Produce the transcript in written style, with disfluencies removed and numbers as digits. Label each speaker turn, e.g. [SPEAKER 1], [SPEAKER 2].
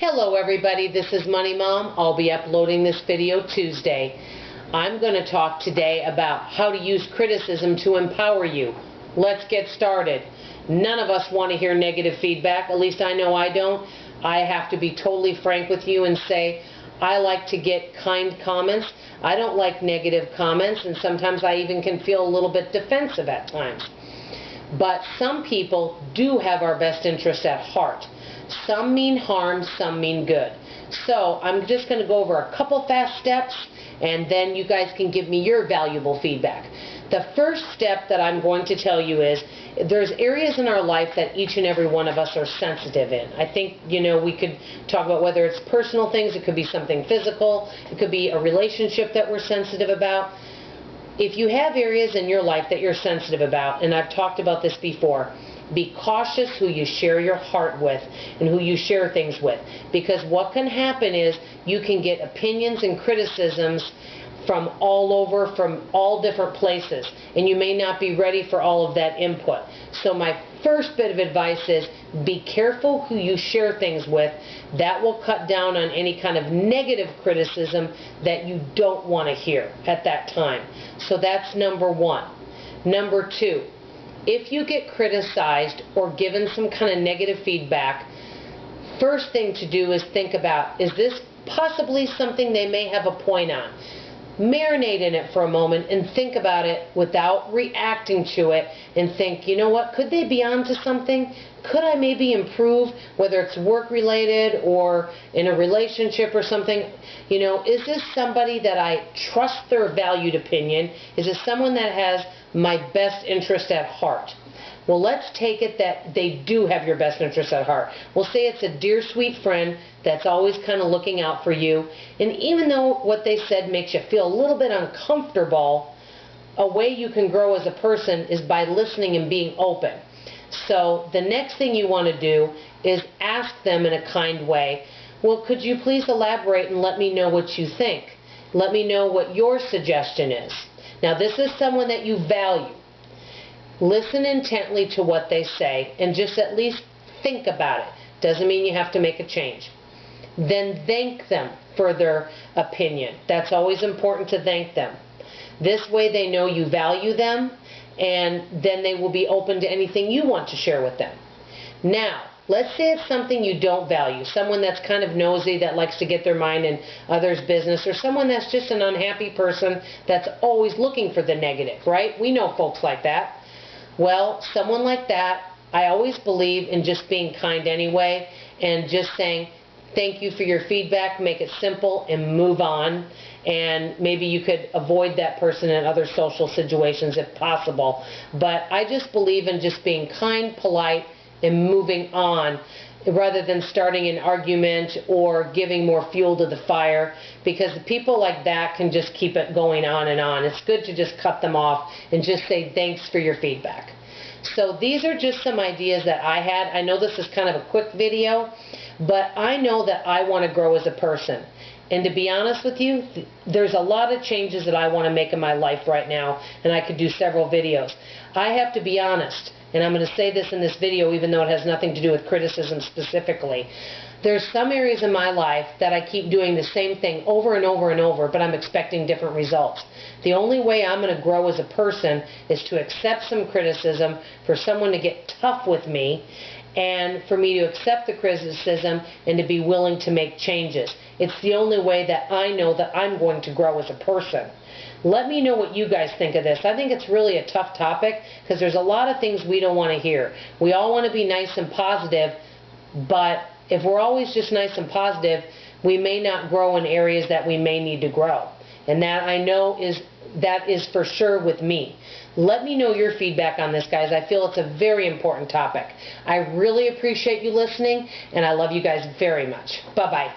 [SPEAKER 1] Hello everybody, this is Money Mom. I'll be uploading this video Tuesday. I'm going to talk today about how to use criticism to empower you. Let's get started. None of us want to hear negative feedback, at least I know I don't. I have to be totally frank with you and say I like to get kind comments. I don't like negative comments, and sometimes I even can feel a little bit defensive at times. But some people do have our best interests at heart. Some mean harm, some mean good. So I'm just going to go over a couple fast steps, and then you guys can give me your valuable feedback. The first step that I'm going to tell you is there's areas in our life that each and every one of us are sensitive in. I think, we could talk about whether it's personal things, it could be something physical, it could be a relationship that we're sensitive about. If you have areas in your life that you're sensitive about, and I've talked about this before, be cautious who you share your heart with and who you share things with, because what can happen is you can get opinions and criticisms from all over, from all different places, and you may not be ready for all of that input. So my first bit of advice is be careful who you share things with. That will cut down on any kind of negative criticism that you don't want to hear at that time. So that's number one. Number two, if you get criticized or given some kind of negative feedback, first thing to do is think about, is this possibly something they may have a point on? Marinate in it for a moment and think about it without reacting to it, and think, you know what, could they be onto something? Could I maybe improve, whether it's work related or in a relationship or something? Is this somebody that I trust their valued opinion? Is this someone that has my best interest at heart? Well, let's take it that they do have your best interest at heart. We'll say it's a dear, sweet friend that's always kind of looking out for you. And even though what they said makes you feel a little bit uncomfortable, a way you can grow as a person is by listening and being open. So the next thing you want to do is ask them in a kind way, well, could you please elaborate and let me know what you think? Let me know what your suggestion is. Now, this is someone that you value. Listen intently to what they say and just at least think about it. Doesn't mean you have to make a change. Then thank them for their opinion. That's always important, to thank them. This way they know you value them, and then they will be open to anything you want to share with them. Now, let's say it's something you don't value, someone that's kind of nosy, that likes to get their mind in others' business, or someone that's just an unhappy person that's always looking for the negative, right? We know folks like that. Well, someone like that, I always believe in just being kind anyway, and just saying, thank you for your feedback, make it simple, and move on. And maybe you could avoid that person in other social situations if possible. But I just believe in just being kind, polite, and moving on, rather than starting an argument or giving more fuel to the fire, because people like that can just keep it going on and on. It's good to just cut them off and just say thanks for your feedback. So these are just some ideas that I had. I know this is kind of a quick video, but I know that I want to grow as a person. And to be honest with you, there's a lot of changes that I want to make in my life right now, and I could do several videos. I have to be honest, and I'm going to say this in this video even though it has nothing to do with criticism specifically. There's some areas in my life that I keep doing the same thing over and over and over, but I'm expecting different results. The only way I'm going to grow as a person is to accept some criticism, for someone to get tough with me, and for me to accept the criticism and to be willing to make changes. It's the only way that I know that I'm going to grow as a person. Let me know what you guys think of this. I think it's really a tough topic, because there's a lot of things we don't want to hear. We all want to be nice and positive, but if we're always just nice and positive, we may not grow in areas that we may need to grow. And that I know that is for sure with me. Let me know your feedback on this, guys. I feel it's a very important topic. I really appreciate you listening, and I love you guys very much. Bye-bye.